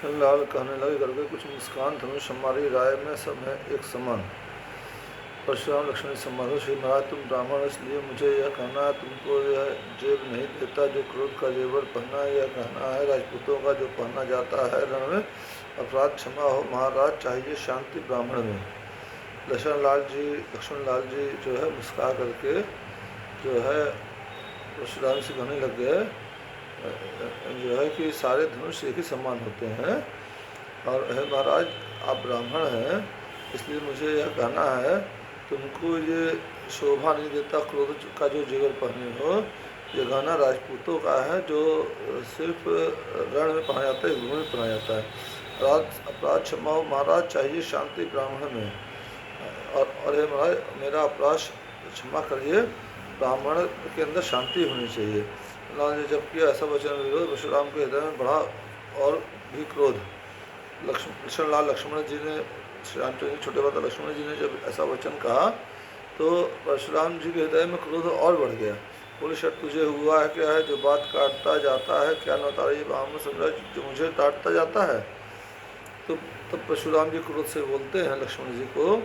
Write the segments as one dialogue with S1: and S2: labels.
S1: लाल कहने लगे, करके कुछ मुस्कान, धनुष हमारी राय में सब है एक समान। परशुराम लक्ष्मण से संवाद। श्री महाराज, तुम ब्राह्मण इसलिए मुझे यह कहना है, तुमको यह जेब नहीं देता जो क्रोध का जेवर पहना है। यह कहना है राजपूतों का जो पहना जाता है रण में अपराध क्षमा हो। महाराज चाहिए शांति ब्राह्मण में। लक्ष्मण लाल जी जो है मुस्कुरा करके जो है परशुराम से कहने लग गए जो है कि सारे धनुष एक ही समान होते हैं, और है महाराज आप ब्राह्मण हैं इसलिए मुझे यह कहना है, तुमको ये शोभा नहीं देता क्रोध का जो जेवर पहने हो। ये गहना राजपूतों का है जो सिर्फ रण में पहना जाता है, युद्ध में पहना जाता है। अपराध क्षमा हो महाराज, चाहिए शांति ब्राह्मण में। और ये महाराज मेरा अपराध क्षमा करिए, ब्राह्मण के अंदर शांति होनी चाहिए। लाल जी जबकि ऐसा वचन विरोध परशुराम के हृदय में बढ़ा और भी क्रोध। लक्ष्मण जी ने, श्री रामचंद्र जी छोटे बाबा लक्ष्मण जी ने जब ऐसा वचन कहा तो परशुराम जी के हृदय में क्रोध और बढ़ गया। बोले शट तुझे हुआ है क्या है जो बात काटता जाता है, क्या नौतारा ये ब्राह्मण समझा जो मुझे डांटता जाता है। तो तब परशुराम जी क्रोध से बोलते हैं लक्ष्मण जी को,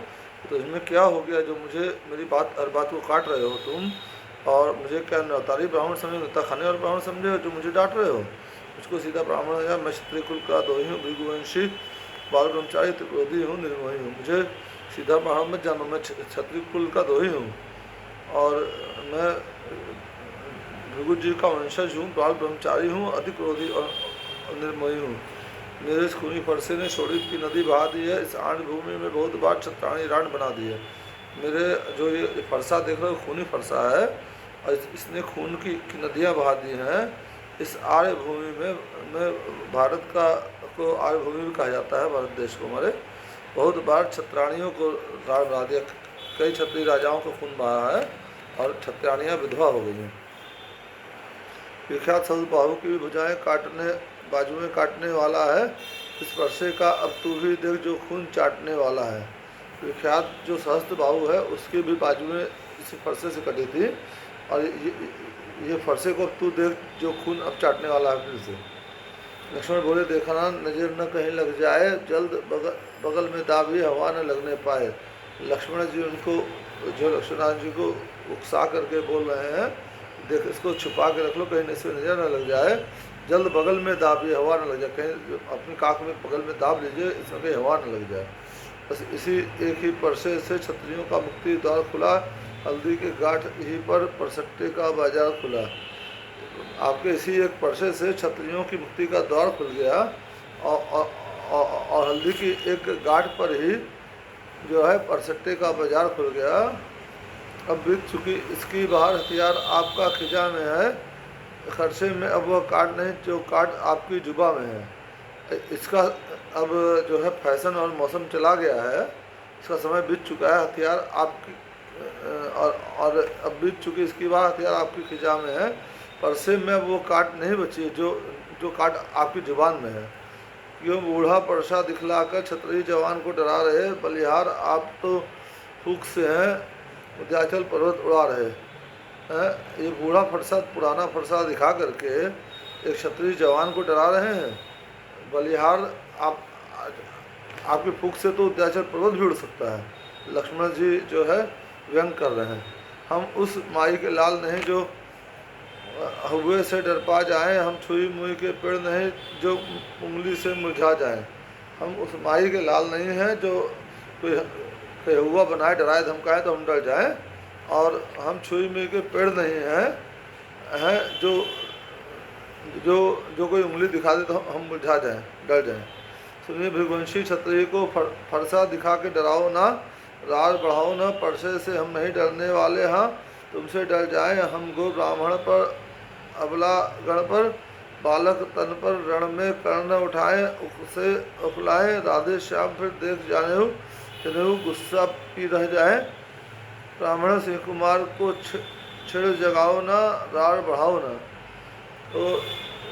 S1: तो इसमें क्या हो गया जो मुझे मेरी बात हर बात को काट रहे हो तुम, और मुझे क्या नौतारी ब्राह्मण समझे, नुता खाने और ब्राह्मण समझे हो जो मुझे डांट रहे हो। मुझको सीधा ब्राह्मण है, मैं क्षत्रिय कुल का दोही हूँ, भृगुवंशी बाल ब्रह्मचारी त्रिक्रोधी हूँ, निर्मोही हूँ। मुझे सीधा ब्राह्मण मत जानो, मैं क्षत्रिय कुल का दोही हूँ और मैं भृगु जी का वंशज हूँ, बाल ब्रह्मचारी हूँ, अति क्रोधी और निर्मोही हूँ। मेरे इस खूनी फरसे ने शोणित की नदी बहा दी है, इस आण भूमि में बहुत बार छत्राणी राण बना दी है। मेरे जो ये फरसा देख रहे हो खूनी फरसा है और इसने खून की नदियाँ बहा दी हैं। इस आर्य भूमि में भारत का को आर्य भूमि भी कहा जाता है, भारत देश को। हमारे बहुत बार छत्राणियों को राण बना दिया, कई क्षत्रिय राजाओं को खून बहा है और छत्राणियाँ विधवा हो गई हैं। विख्यात सहस्त्र बाहु की भी भुजाएं काटने बाजुएं काटने वाला है, इस फरसे का अब तू भी देख जो खून चाटने वाला है। विख्यात जो सहस्त्र बाहु है उसकी भी बाजुएं इसी फरसे से कटी थी, और ये फरसे को अब तू देख जो खून अब चाटने वाला है फिर से। लक्ष्मण बोले देखा ना नजर न कहीं लग जाए, जल्द बगल में दाबिए हवा न लगने पाए। लक्ष्मण जी उनको जो लक्ष्मण जी को उकसा करके बोल रहे हैं, देख इसको छुपा के रख लो कहीं इसमें नजर न लग जाए, जल्द बगल में दाबिए हवा न लग जाए, कहीं अपनी काख में बगल में दाब लीजिए इसमें कहीं हवा न लग जाए। बस इसी एक ही परसे से क्षत्रियों का मुक्ति द्वार खुला, हल्दी के गांठ ही पर परसट्टे का बाजार खुला। आपके इसी एक परसे से क्षत्रियों की मुक्ति का द्वार खुल गया, और हल्दी की एक गांठ पर ही जो है परसट्टे का बाजार खुल गया। अब बीत चुकी इसकी बाहर हथियार आपका खिजा में है, खर्चे में अब वह कार्ड नहीं जो कार्ड आपकी जुबा में है। इसका अब जो है फैशन और मौसम चला गया है, इसका समय बीत चुका है, हथियार आपकी और अब बीत चुकी इसकी बात हथियार आपकी खिजा में है, परसे में वो काट नहीं बची जो काट आपकी जुबान में है। क्यों बूढ़ा परसा दिखलाकर क्षत्रिय जवान को डरा रहे, बलिहार आप तो फूक से हैं, विंध्याचल पर्वत उड़ा रहे हैं। ये बूढ़ा फरसा पुराना फरसा दिखा करके एक क्षत्रिय जवान को डरा रहे हैं। बलिहार आपकी फूक से तो विंध्याचल पर्वत भी उड़ सकता है। लक्ष्मण जी जो है व्यंग कर रहे हैं, हम उस माई के लाल नहीं जो हुए से डर पा जाएं, हम छुई मुई के पेड़ नहीं जो उंगली से मुरझा जाएं। हम उस माई के लाल नहीं हैं जो कोई हुआ बनाए डराए धमकाए तो हम डर जाएं, और हम छुई मुई के पेड़ नहीं हैं जो जो जो कोई उंगली दिखा दे तो हम मुरझा जाएं, डर जाएं। सुनिए भृगुवंशी क्षत्रिय को फरसा दिखा के डराओ ना, राज बढ़ाओ ना, परसे से हम नहीं डरने वाले, हाँ तुमसे डर जाएं हम। गो ब्राह्मण पर अबला गण पर बालक तन पर रण में कर्ण उठाएं, उसे उखलाएं, राधे श्याम फिर देख जाने हो जनेऊ गुस्सा पी रह जाए। ब्राह्मण सिंह कुमार को छिड़ जगाओ ना, रार बढ़ाओ ना। तो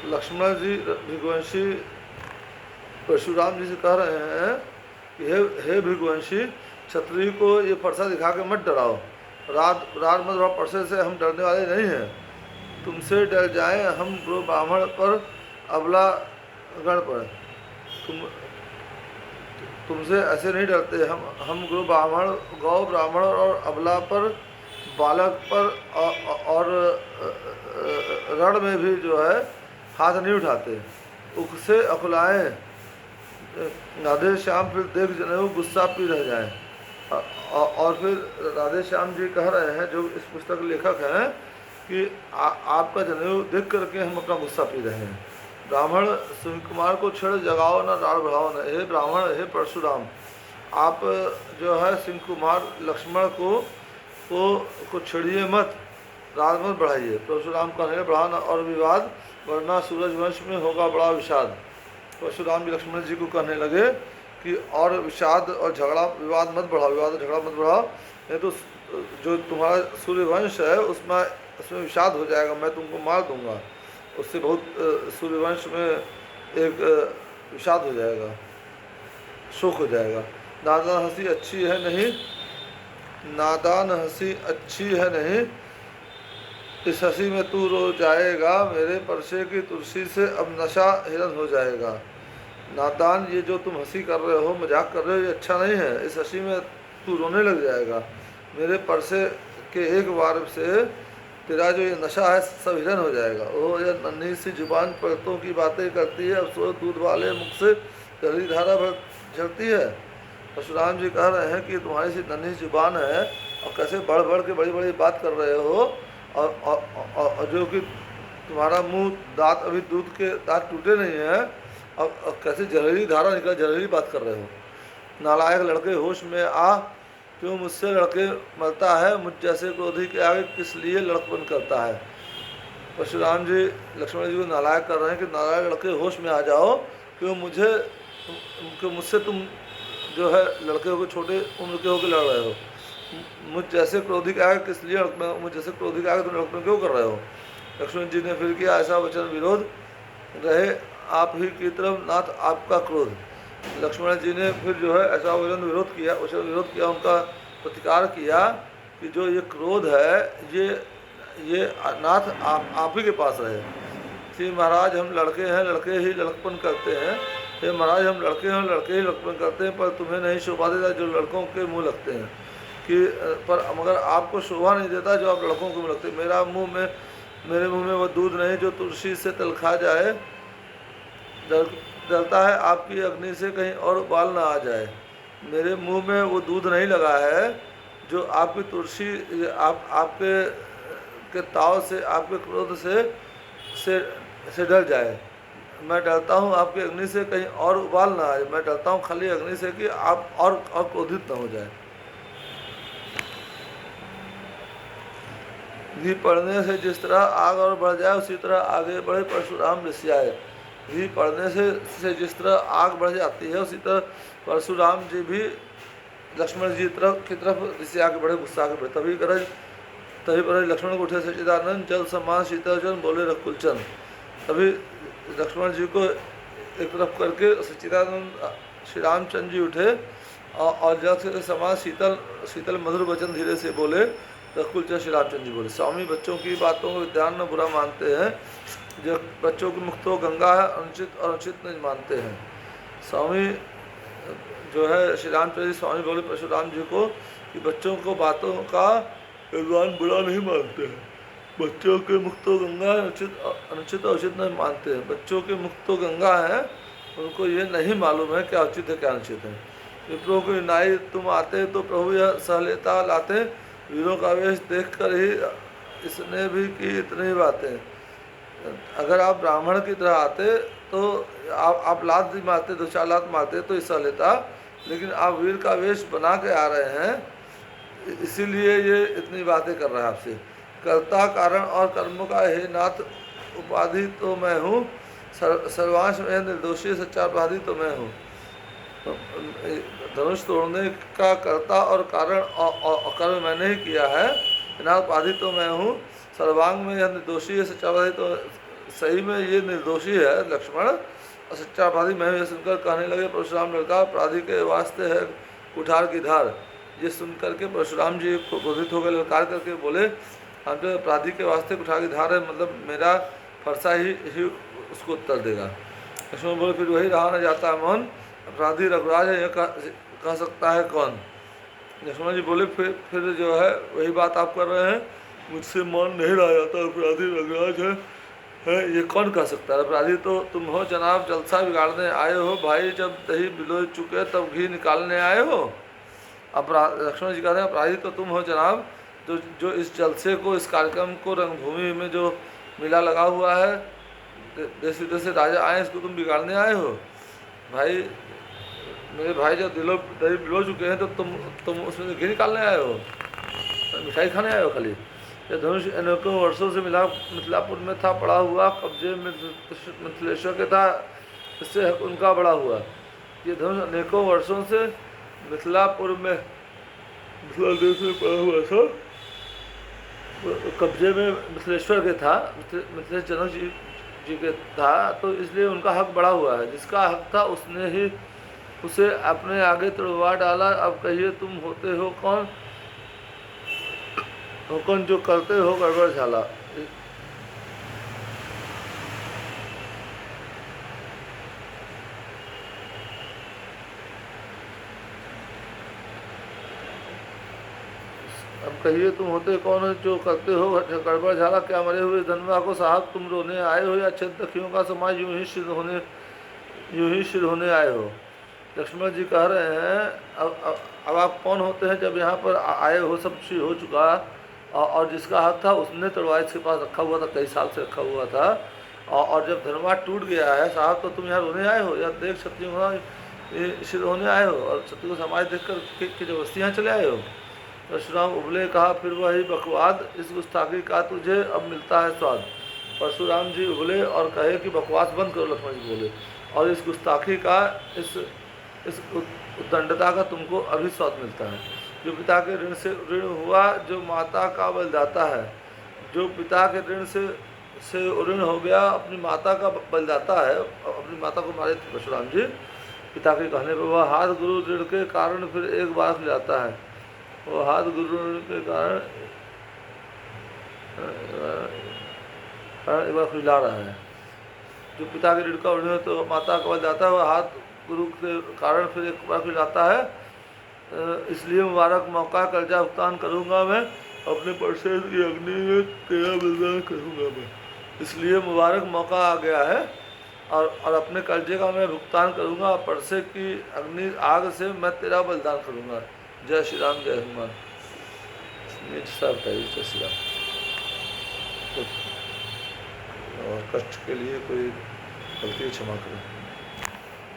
S1: लक्ष्मण जी भृगुवंशी परशुराम जी से कह रहे हैं कि हे भृगुवंशी, क्षत्रिय को ये परसा दिखा के मत डराओ, रात मत परसे से हम डरने वाले नहीं हैं, तुमसे डर जाएं हम ब्राह्मण पर अबला गण पर। तुम तुमसे ऐसे नहीं डरते। हम गौ ब्राह्मण और अबला पर, बालक पर और रण में भी जो है हाथ नहीं उठाते। उख से अकुलाए राधे श्याम फिर देख जनेऊ गुस्सा पी रह जाए। और फिर राधे श्याम जी कह रहे हैं, जो इस पुस्तक के लेखक हैं, कि आपका जनेऊ देख करके हम अपना गुस्सा पी रहे हैं। ब्राह्मण सिंह कुमार को छेड़ जगाओ न राड़ बढ़ाओ न। हे ब्राह्मण, हे परशुराम, आप जो है सिंह कुमार लक्ष्मण को छेड़िए मत, राग मत बढ़ाइए। परशुराम कहने बढ़ाना और विवाद, वरना सूरज वंश में होगा बड़ा विषाद। परशुराम जी लक्ष्मण जी को कहने लगे कि और विषाद और झगड़ा विवाद मत बढ़ाओ, विवाद और झगड़ा मत बढ़ाओ, नहीं तो जो तुम्हारा सूर्य वंश है उसमें विषाद हो जाएगा, मैं तुमको मार दूंगा। उससे बहुत सूर्यवंश में एक विषाद हो जाएगा, शोक हो जाएगा। नादान हंसी अच्छी है नहीं, नादान हंसी अच्छी है नहीं, इस हंसी में तू रो जाएगा, मेरे परसे की तुलसी से अब नशा हिरन हो जाएगा। नादान, ये जो तुम हंसी कर रहे हो, मजाक कर रहे हो, ये अच्छा नहीं है। इस हंसी में तू रोने लग जाएगा, मेरे परसे के एक बार से तेरा जो ये नशा है सब हिरन हो जाएगा। ओह, यह नन्ही सी जुबान परतों की बातें करती है, अफसोस दूध वाले मुख से जहरी धारा भर झरती है। परशुराम जी कह रहे हैं कि तुम्हारी सी नन्ही जुबान है और कैसे बढ़ बढ़ के बड़ी बड़ी बात कर रहे हो, और जो कि तुम्हारा मुंह दांत अभी दूध के दांत टूटे नहीं हैं, और कैसे जहरीली धारा निकल जहरीली बात कर रहे हो। नालायक लड़के होश में आ, क्यों मुझसे लड़के मरता है, मुझ जैसे क्रोधी के आगे किस लिए लड़कपन करता है। परशुराम जी लक्ष्मण जी को नालायक कर रहे हैं कि नालायक लड़के होश में आ जाओ, क्यों मुझसे तुम जो है लड़के होकर छोटे उम्र के होकर लड़ रहे हो। मुझ जैसे क्रोधी के आगे किस लिए मुझ जैसे क्रोधी के आगे तुम लड़कपन क्यों कर रहे हो। लक्ष्मण जी ने फिर किया ऐसा वचन विरोध, रहे आप ही की तरफ नाथ आपका क्रोध। लक्ष्मण जी ने फिर जो है ऐसा वचन विरोध किया, उनका प्रतिकार किया कि जो ये क्रोध है ये नाथ आप ही के पास रहे। श्री महाराज, हम लड़के हैं, लड़के ही लड़कपन करते हैं। हे महाराज, हम लड़के हैं, लड़के ही लड़कपन करते हैं, पर तुम्हें नहीं शोभा देता जो लड़कों के मुँह लगते हैं, कि पर मगर आपको शोभा नहीं देता जो आप लड़कों के मुँह लगते हैं। मेरे मुँह में वो दूध नहीं जो तुलसी से तलखा जाए, डरता है आपकी अग्नि से कहीं और उबाल ना आ जाए। मेरे मुंह में वो दूध नहीं लगा है जो आपकी तुलसी आपके के ताव से, आपके क्रोध से डर जाए। मैं डरता हूँ आपकी अग्नि से कहीं और उबाल ना आए, मैं डरता हूँ खाली अग्नि से कि आप और क्रोधित ना हो जाए। घी पड़ने से जिस तरह आग और बढ़ जाए, उसी तरह आगे बढ़े परशुराम ऋषियाए। घी पड़ने से जिस तरह आग बढ़ जाती है, उसी तरह परशुराम जी भी लक्ष्मण जी की तरफ ऋषि आगे बढ़े, गुस्सा आगे बढ़े। तभी पर लक्ष्मण को उठे सच्चिदानंद, जल समान शीतल जन बोले रघुकुलचंद। तभी लक्ष्मण जी को एक तरफ करके सच्चिदानंद श्री रामचंद्र जी उठे और जल से समान शीतल मधुर वचन धीरे से बोले। रघुकुलचंद श्री रामचंद्र जी बोले, स्वामी बच्चों की बातों को विद्वान न बुरा मानते हैं, जो बच्चों की मुक्त गंगा है, अनुचित नहीं मानते हैं। स्वामी जो है श्री रामचंद्र जी स्वामी बोले परशुराम जी को कि बच्चों को बातों का विद्वान बुरा नहीं मानते हैं, बच्चों के मुक्त गंगा है, अनुचित उचित नहीं मानते हैं। बच्चों के मुक्त गंगा है, उनको ये नहीं मालूम है क्या उचित है क्या अनुचित है। विप्रों की नाई तुम आते तो प्रभु यह सहलेता लाते, वीरों का वेश देख कर ही इसने भी की इतनी बातें। अगर आप ब्राह्मण की तरह आते तो आप लात भी मारते, 2-4 लात मारते तो हिस्सा लेता, लेकिन आप वीर का वेश बना के आ रहे हैं, इसीलिए ये इतनी बातें कर रहा है आपसे। कर्ता कारण और कर्मों का हे नाथ उपाधि तो मैं हूँ, सर्वांश में निर्दोषी सच्चा अपराधी तो मैं हूँ। धनुष तोड़ने का कर्ता और कारण और कर्म मैंने ही किया है, नाथ उपाधि तो मैं हूँ, सर्वांग में यह निर्दोषी है, सच्चा अपराधी तो सही में ये निर्दोषी है लक्ष्मण, और सच्चा अपराधी मैं यह सुनकर कहने लगे परशुराम लड़का अपराधी के वास्ते है कुठार की धार। ये सुनकर के परशुराम जी क्रोधित हो गए, ललकार करके बोले हम तो अपराधी के वास्ते कुठार की धार है, मतलब मेरा फरसा ही उसको उत्तर देगा। लक्ष्मण बोले फिर वही रहा न जाता मन, अपराधी रघुराज है, यह कह सकता है कौन। लक्ष्मण जी बोले फिर जो है वही बात आप कर रहे हैं, मुझसे मान नहीं रहा जाता, अपराधी रघुराज है ये कौन कह सकता है। अपराधी तो तुम हो जनाब, जलसा बिगाड़ने आए हो भाई, जब दही बिलो चुके तब घी निकालने आए हो। लक्ष्मण जी कहते हैं अपराधी तो तुम हो जनाब, जो इस जलसे को, इस कार्यक्रम को, रंगभूमि में जो मेला लगा हुआ है, देश विदेश से राजा आए, इसको तुम बिगाड़ने आए हो। भाई मेरे भाई जब दही बिलो चुके हैं तो तुम उसमें घी निकालने आए हो, मिठाई खाने आए हो खाली। ये धनुष अनेकों वर्षों से मिथिलापुर में था पड़ा हुआ, कब्जे में मिथिलेश्वर के था, इससे उनका बड़ा हुआ। ये धनुष अनेकों वर्षों से मिथिलापुर में, मिथिला देश में पड़ा हुआ था, कब्जे में मिथिलेश्वर के था, मिथिलेश जनक जी के था, तो इसलिए उनका हक बड़ा हुआ है। जिसका हक था उसने ही उसे अपने आगे तुड़वा डाला। अब कहिए तुम होते हो कौन, हुक्म जो करते हो गड़बड़ झाला। अब कहिए तुम होते कौन जो करते हो गड़बड़ झाला, क्या मरे हुए धनवा को साहब तुम रोने आए हो, या छेदखियों का समाज यूं ही सिद्ध होने आए हो। लक्ष्मण जी कह रहे हैं अब आप कौन होते हैं, जब यहाँ पर आए हो, सब चीज हो चुका, और जिसका हक था उसने तलवार इसके पास रखा हुआ था, कई साल से रखा हुआ था, और जब धनवा टूट गया है साहब तो तुम यहाँ रोने आए हो, या देख क्षत्रियों का सिद्ध होने आए हो, और क्षत्रियों को समाज देख कर जबरदस्ती यहाँ चले आए हो। परशुराम उबले कहा फिर वही बकवाद, इस गुस्ताखी का तुझे अब मिलता है स्वाद। परशुराम जी उबले और कहे कि बकवास बंद करो, लक्ष्मण जी बोले, और इस गुस्ताखी का, इस उद्दंडता का तुमको अभी स्वाद मिलता है। जो पिता के ऋण से ऋण हुआ, जो माता का बलिदाता है, जो पिता के ऋण से ऋण हो गया, अपनी माता का बलिदाता है, अपनी माता को मारे थे परशुराम जी पिता के कहने पर, वह हाथ गुरु ऋण के कारण फिर एक बार खिलाता है। वो हाथ गुरु ऋण के कारण एक बार खिला रहा है। जो पिता के ऋण का ऋण है तो माता का बलिदाता है, वह हाथ गुरु के कारण फिर एक बार खिलाता है। इसलिए मुबारक मौका कर्जा भुगतान करूँगा मैं, अपने परसेस की अग्नि में तेरा बलिदान करूँगा मैं। इसलिए मुबारक मौका आ गया है, और अपने कर्जे का मैं भुगतान करूँगा, परसे की अग्नि आग से मैं तेरा बलिदान करूँगा। जय श्री राम, जय हनुमान। जय श्री राम। तो कष्ट के लिए कोई गलती क्षमा करें।